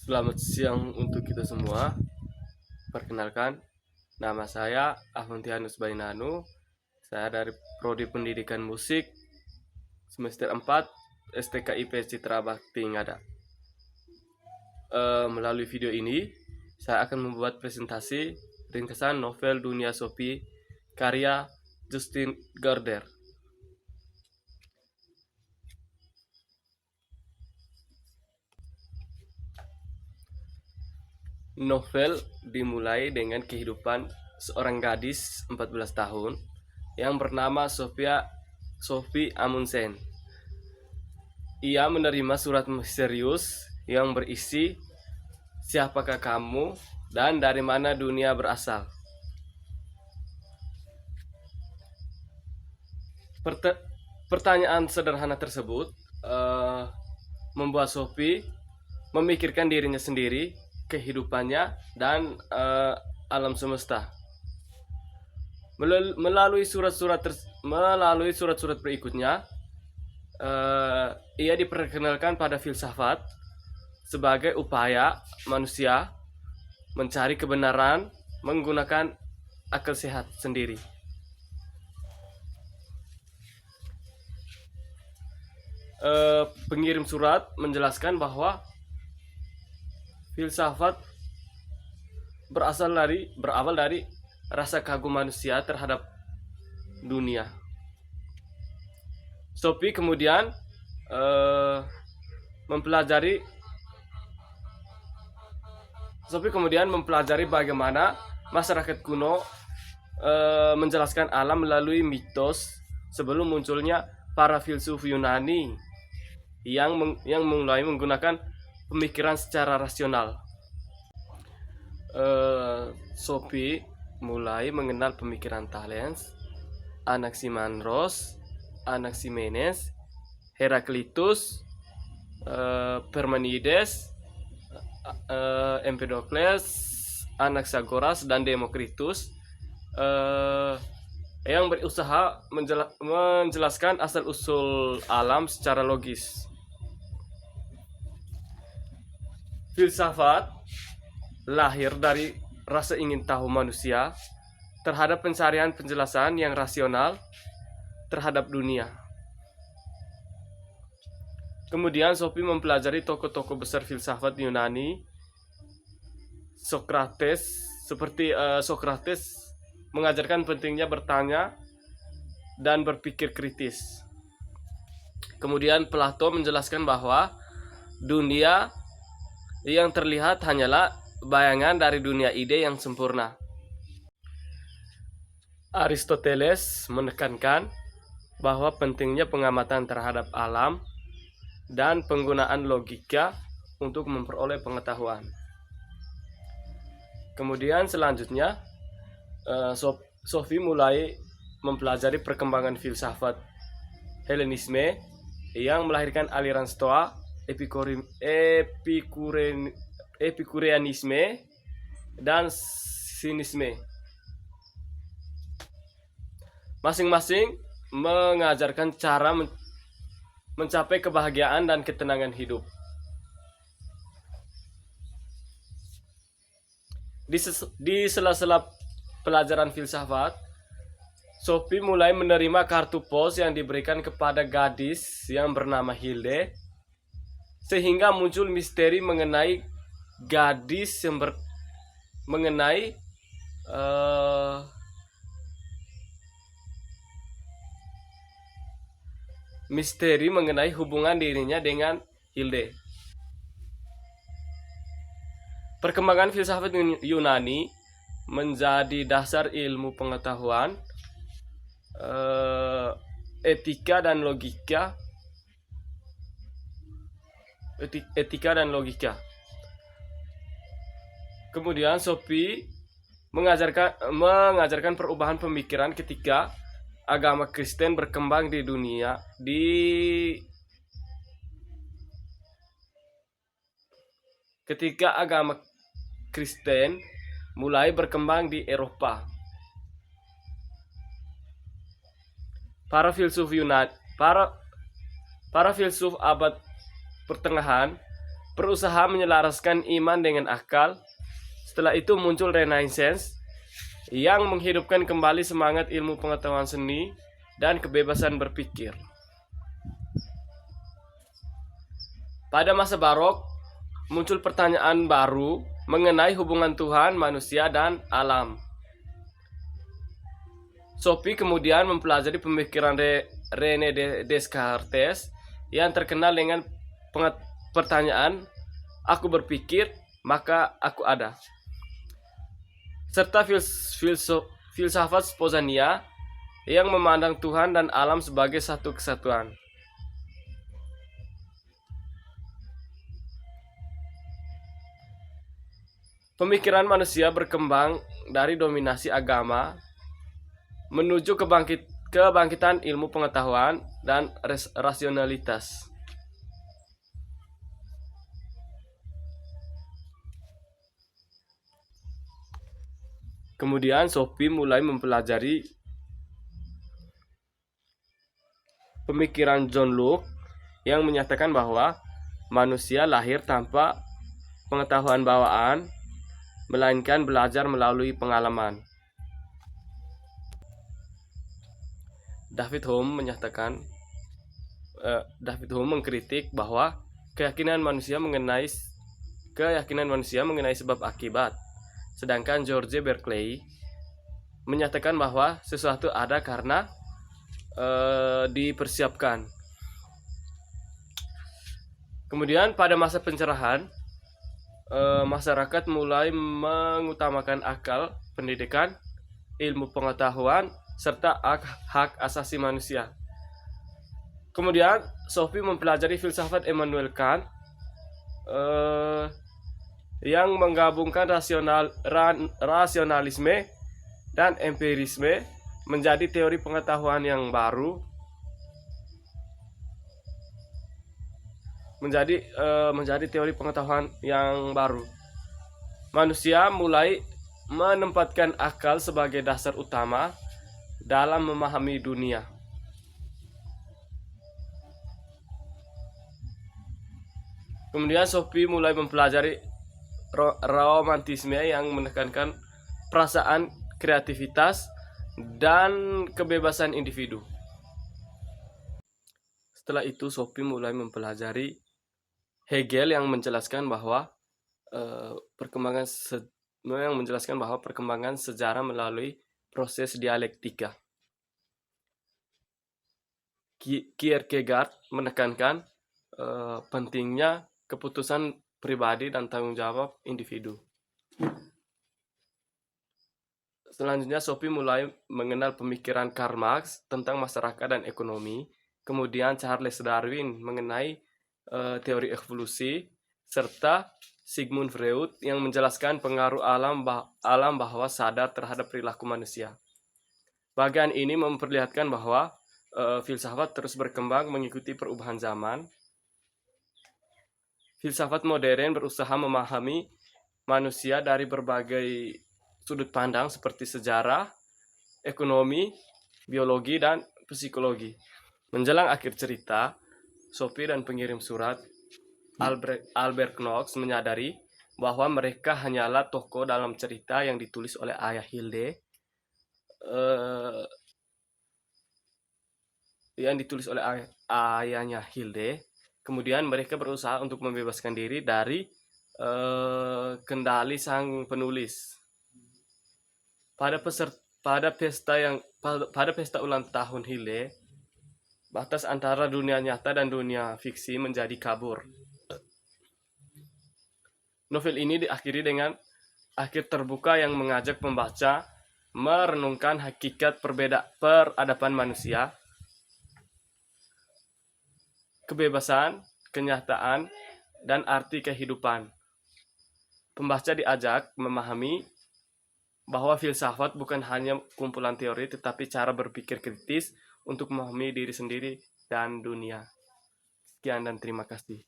Selamat siang untuk kita semua. Perkenalkan, nama saya Afontianus Bainanu. Saya dari Prodi Pendidikan Musik semester 4 STKIP Citra Bakti Ngada. Melalui video ini, saya akan membuat presentasi ringkasan novel Dunia Sophie karya Justin Garder. Novel dimulai dengan kehidupan seorang gadis 14 tahun yang bernama Sophie Amundsen. Ia menerima surat misterius yang berisi, "Siapakah kamu dan dari mana dunia berasal?" Pertanyaan sederhana tersebut membuat Sophie memikirkan dirinya sendiri, kehidupannya, dan alam semesta. Melalui surat-surat berikutnya, ia diperkenalkan pada filsafat sebagai upaya manusia mencari kebenaran menggunakan akal sehat sendiri. Pengirim surat menjelaskan bahwa filsafat berawal dari rasa kagum manusia terhadap dunia. Sophie kemudian mempelajari bagaimana masyarakat kuno menjelaskan alam melalui mitos sebelum munculnya para filsuf Yunani yang mulai menggunakan pemikiran secara rasional. Sophie mulai mengenal pemikiran Thales, Anaximandros, Anaximenes, Heraklitus, Parmenides, Empedokles, Anaxagoras, dan Demokritus yang berusaha menjelaskan asal-usul alam secara logis. Filsafat lahir dari rasa ingin tahu manusia terhadap pencarian penjelasan yang rasional terhadap dunia. Kemudian Sophie mempelajari tokoh-tokoh besar filsafat Yunani. Socrates mengajarkan pentingnya bertanya dan berpikir kritis. Kemudian Plato menjelaskan bahwa dunia yang terlihat hanyalah bayangan dari dunia ide yang sempurna. Aristoteles menekankan bahwa pentingnya pengamatan terhadap alam dan penggunaan logika untuk memperoleh pengetahuan. Kemudian selanjutnya Sophie mulai mempelajari perkembangan filsafat Helenisme yang melahirkan aliran Stoa, Epikureanisme, dan Sinisme. Masing-masing mengajarkan cara mencapai kebahagiaan dan ketenangan hidup. Di sela-sela pelajaran filsafat, Sophie mulai menerima kartu pos yang diberikan kepada gadis yang bernama Hilde, sehingga muncul misteri mengenai gadis yang misteri mengenai hubungan dirinya dengan Hilde. Perkembangan filsafat Yunani menjadi dasar ilmu pengetahuan, etika dan logika. Kemudian Sophie mengajarkan perubahan pemikiran ketika agama Kristen berkembang di dunia ketika agama Kristen mulai berkembang di Eropa. Para filsuf abad pertengahan berusaha menyelaraskan iman dengan akal. Setelah itu muncul Renaissance yang menghidupkan kembali semangat ilmu pengetahuan seni dan kebebasan berpikir. Pada masa barok, muncul pertanyaan baru mengenai hubungan Tuhan, manusia, dan alam. Sophie kemudian mempelajari pemikiran René Descartes yang terkenal dengan pertanyaan, "Aku berpikir, maka aku ada." Serta filsafat Spozania yang memandang Tuhan dan alam sebagai satu kesatuan. Pemikiran manusia berkembang dari dominasi agama menuju kebangkitan ilmu pengetahuan dan rasionalitas. Kemudian Sophie mulai mempelajari pemikiran John Locke yang menyatakan bahwa manusia lahir tanpa pengetahuan bawaan, melainkan belajar melalui pengalaman. David Hume mengkritik bahwa keyakinan manusia mengenai sebab akibat, sedangkan George Berkeley menyatakan bahwa sesuatu ada karena dipersiapkan. Kemudian pada masa pencerahan, masyarakat mulai mengutamakan akal, pendidikan, ilmu pengetahuan, serta hak asasi manusia. Kemudian Sophie mempelajari filsafat Immanuel Kant yang menggabungkan rasionalisme dan empirisme menjadi teori pengetahuan yang baru. Menjadi teori pengetahuan yang baru. Manusia mulai menempatkan akal sebagai dasar utama dalam memahami dunia. Kemudian Sophie mulai mempelajari romantisme yang menekankan perasaan, kreativitas, dan kebebasan individu. Setelah itu Sophie mulai mempelajari Hegel yang menjelaskan bahwa perkembangan sejarah melalui proses dialektika. Kierkegaard menekankan pentingnya keputusan pribadi dan tanggung jawab individu. Selanjutnya Sophie mulai mengenal pemikiran Karl Marx tentang masyarakat dan ekonomi, kemudian Charles Darwin mengenai teori evolusi, serta Sigmund Freud yang menjelaskan pengaruh alam bahwa sadar terhadap perilaku manusia. Bagian ini memperlihatkan bahwa filsafat terus berkembang mengikuti perubahan zaman. Filsafat modern berusaha memahami manusia dari berbagai sudut pandang seperti sejarah, ekonomi, biologi, dan psikologi. Menjelang akhir cerita, Sophie dan pengirim surat Albert Knox menyadari bahwa mereka hanyalah tokoh dalam cerita yang ditulis oleh ayah Hilde, ayahnya Hilde. Kemudian mereka berusaha untuk membebaskan diri dari kendali sang penulis. Pada pesta ulang tahun Hilde, batas antara dunia nyata dan dunia fiksi menjadi kabur. Novel ini diakhiri dengan akhir terbuka yang mengajak pembaca merenungkan hakikat peradaban manusia, kebebasan, kenyataan, dan arti kehidupan. Pembaca diajak memahami bahwa filsafat bukan hanya kumpulan teori, tetapi cara berpikir kritis untuk memahami diri sendiri dan dunia. Sekian dan terima kasih.